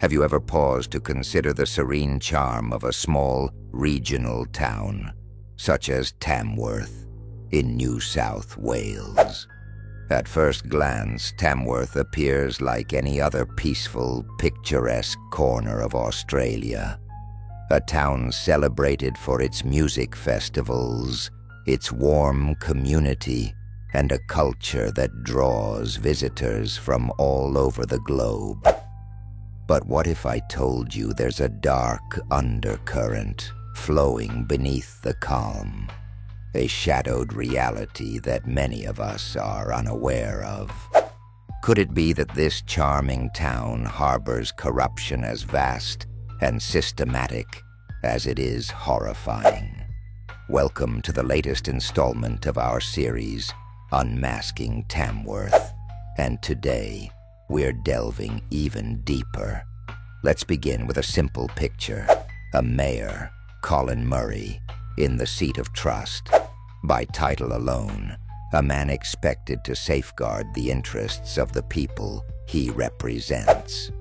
Have you ever paused to consider the serene charm of a small, regional town, such as Tamworth, in New South Wales? At first glance, Tamworth appears like any other peaceful, picturesque corner of Australia. A town celebrated for its music festivals, its warm community, and a culture that draws visitors from all over the globe. But what if I told you there's a dark undercurrent flowing beneath the calm, a shadowed reality that many of us are unaware of? Could it be that this charming town harbors corruption as vast and systematic as it is horrifying? Welcome to the latest installment of our series, Unmasking Tamworth, and today we're delving even deeper. Let's begin with a simple picture: a mayor, Colin Murray, in the seat of trust. By title alone, a man expected to safeguard the interests of the people he represents.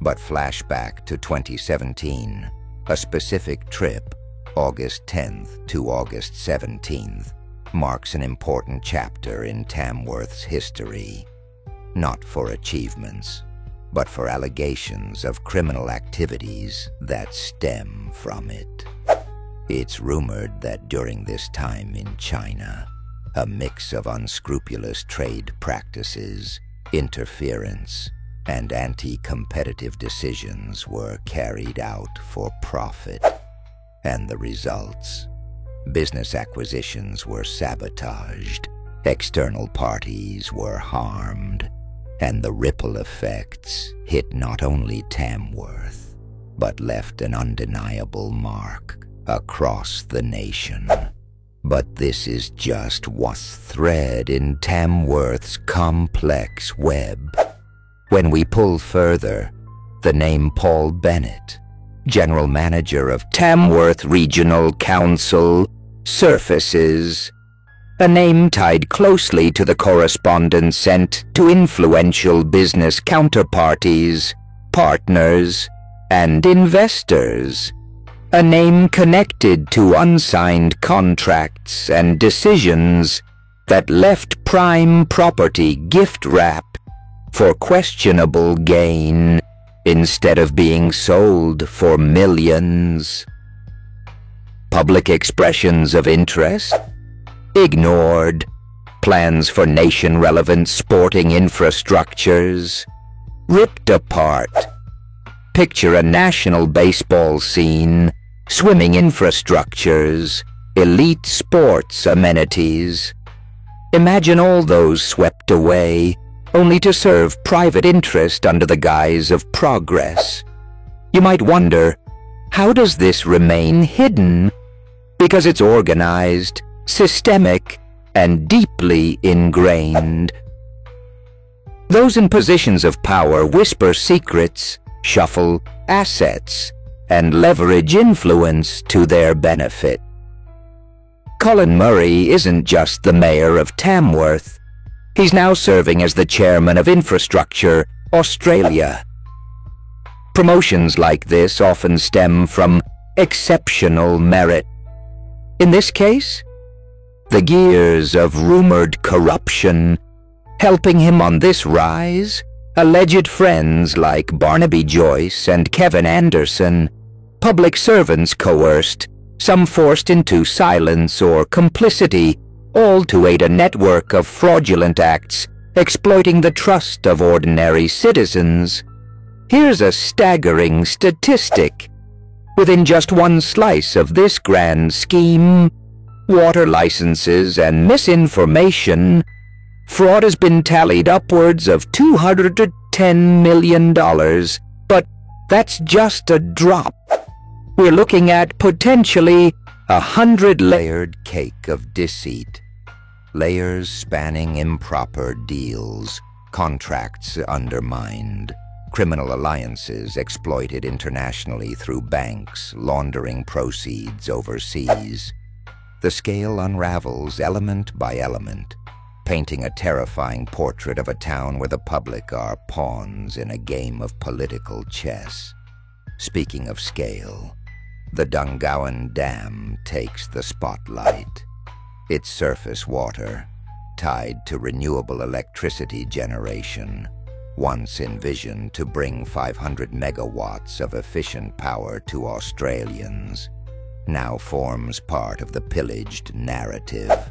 But flashback to 2017, a specific trip, August 10th to August 17th, marks an important chapter in Tamworth's history. Not for achievements, but for allegations of criminal activities that stem from it. It's rumored that during this time in China, a mix of unscrupulous trade practices, interference, and anti-competitive decisions were carried out for profit. And the results? Business acquisitions were sabotaged, external parties were harmed, and the ripple effects hit not only Tamworth, but left an undeniable mark across the nation. But this is just one thread in Tamworth's complex web. When we pull further, the name Paul Bennett, General Manager of Tamworth Regional Council, surfaces. A name tied closely to the correspondence sent to influential business counterparties, partners, and investors. A name connected to unsigned contracts and decisions that left prime property gift-wrapped for questionable gain instead of being sold for millions. Public expressions of interest? Ignored. Plans for nation-relevant sporting infrastructures? Ripped apart. Picture a national baseball scene, swimming infrastructures, elite sports amenities. Imagine all those swept away, only to serve private interest under the guise of progress. You might wonder, how does this remain hidden? Because it's organized, systemic, and deeply ingrained. Those in positions of power whisper secrets, shuffle assets, and leverage influence to their benefit. Colin Murray isn't just the mayor of Tamworth. He's now serving as the chairman of Infrastructure Australia. Promotions like this often stem from exceptional merit. In this case, the gears of rumored corruption helping him on this rise, alleged friends like Barnaby Joyce and Kevin Anderson, public servants coerced, some forced into silence or complicity, all to aid a network of fraudulent acts exploiting the trust of ordinary citizens. Here's a staggering statistic. Within just one slice of this grand scheme, water licenses and misinformation, fraud has been tallied upwards of $210 million. But that's just a drop. We're looking at potentially 100-layered cake of deceit. Layers spanning improper deals, contracts undermined, criminal alliances exploited internationally through banks laundering proceeds overseas. The scale unravels element by element, painting a terrifying portrait of a town where the public are pawns in a game of political chess. Speaking of scale, the Dungowan Dam takes the spotlight. Its surface water, tied to renewable electricity generation, once envisioned to bring 500 megawatts of efficient power to Australians, now forms part of the pillaged narrative.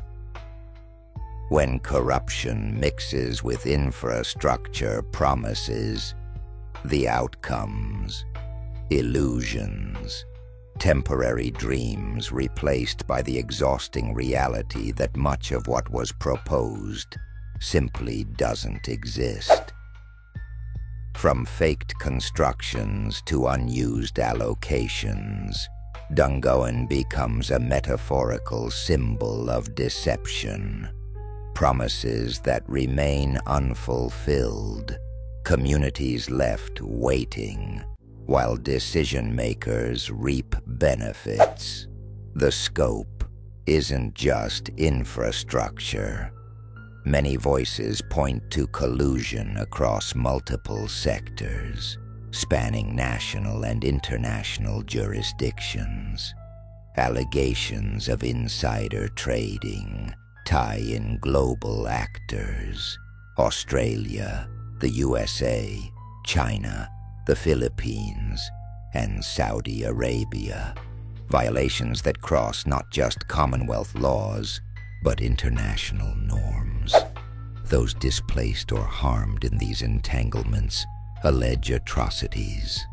When corruption mixes with infrastructure promises, the outcomes, illusions, temporary dreams replaced by the exhausting reality that much of what was proposed simply doesn't exist. From faked constructions to unused allocations, Dungowan becomes a metaphorical symbol of deception. Promises that remain unfulfilled, communities left waiting, while decision-makers reap benefits. The scope isn't just infrastructure. Many voices point to collusion across multiple sectors, spanning national and international jurisdictions. Allegations of insider trading tie in global actors: Australia, the USA, China, the Philippines, and Saudi Arabia. Violations that cross not just Commonwealth laws, but international norms. Those displaced or harmed in these entanglements allege atrocities: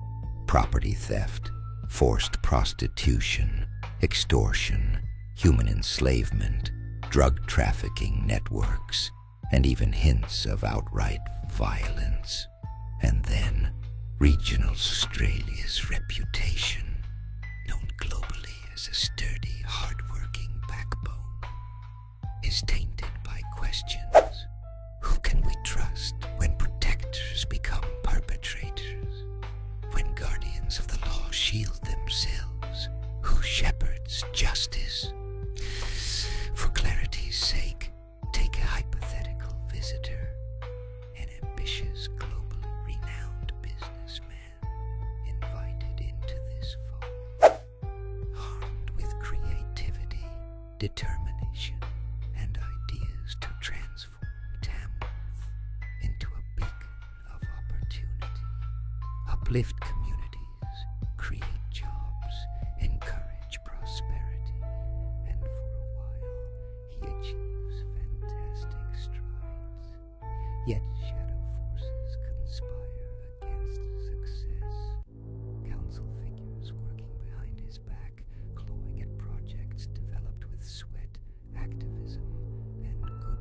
property theft, forced prostitution, extortion, human enslavement, drug trafficking networks, and even hints of outright violence. And then, regional Australia's reputation, known globally as a sturdy, hard-working backbone, is tainted by questions. Who can we trust when protectors become perpetrators? When guardians of the law shield themselves, who shepherds justice? For clarity's sake, take a hypothetical visitor, an ambitious, globally renowned businessman invited into this fold, armed with creativity, determination, and ideas to transform Tamworth into a beacon of opportunity, uplift communities, create jobs, encourage prosperity, and for a while he achieves fantastic strides. Yet shadow forces conspire against success. Council figures working behind his back, clawing at projects developed with sweat, activism, and goodwill.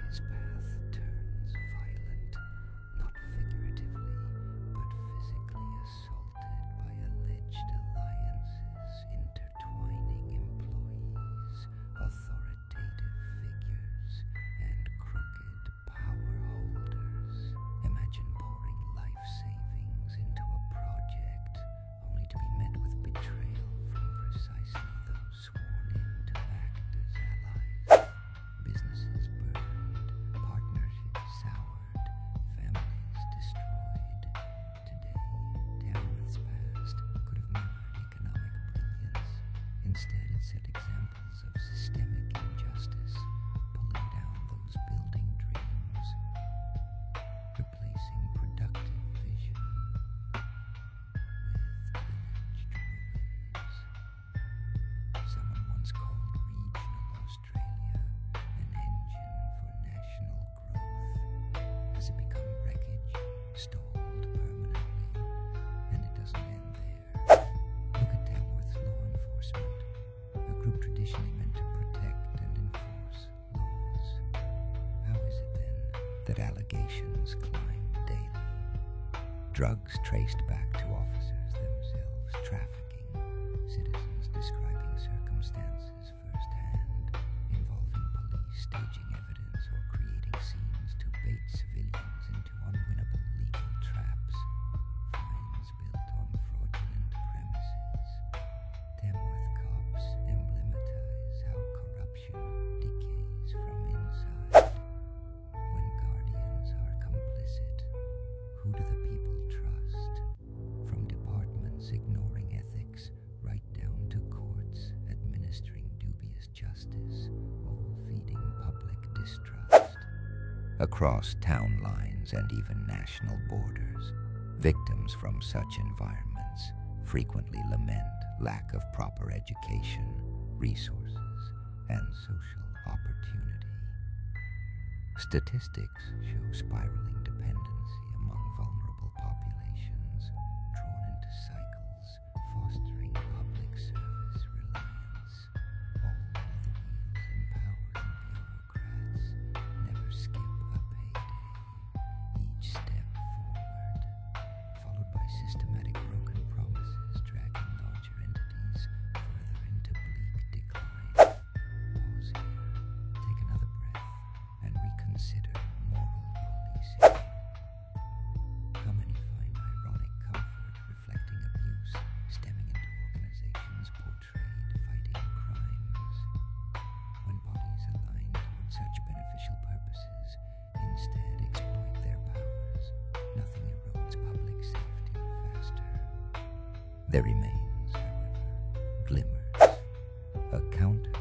His path turns violent, not figuratively, but physically assaulted by alleged alliances intertwining employees, authoritative figures, and crooked power holders. Imagine pouring life savings into a project only to be met with betrayal from precisely those sworn in to act as allies. Businesses burned, partnerships soured, families destroyed. Today, Tamworth's past could have mirrored economic brilliance. Instead, it set examples of systemic injustice, pulling down those building dreams, replacing productive vision with pillaged ruins. Someone once called regional Australia an engine for national growth. Has it become wreckage, stalled permanently? And it doesn't end there. Look at Tamworth's law enforcement, a group traditionally meant to protect and enforce laws. How is it then that allegations climb daily? Drugs traced back to officers themselves, trafficking, citizens describing circumstances firsthand, involving police staging evidence or creating scenes to bait civilians into unwinnable legal traps, fines built on fraudulent premises. Tamworth cops emblematize how corruption decays from inside. across town lines and even national borders. Victims from such environments frequently lament lack of proper education, resources, and social opportunity. Statistics show spiraling dependency among vulnerable populations, drawn into cycles fostering public service reliance. All the wheels empowering bureaucrats never skip a payday. Each step forward, followed by systematic broken promises dragging larger entities further into bleak decline. Pause here, take another breath, and reconsider moral policing. How many find ironic comfort reflecting abuse stemming into organizations portrayed fighting crimes? When bodies aligned toward such beneficial purposes instead exploit their powers, nothing erodes public safety faster. There remains, however, glimmers, a counter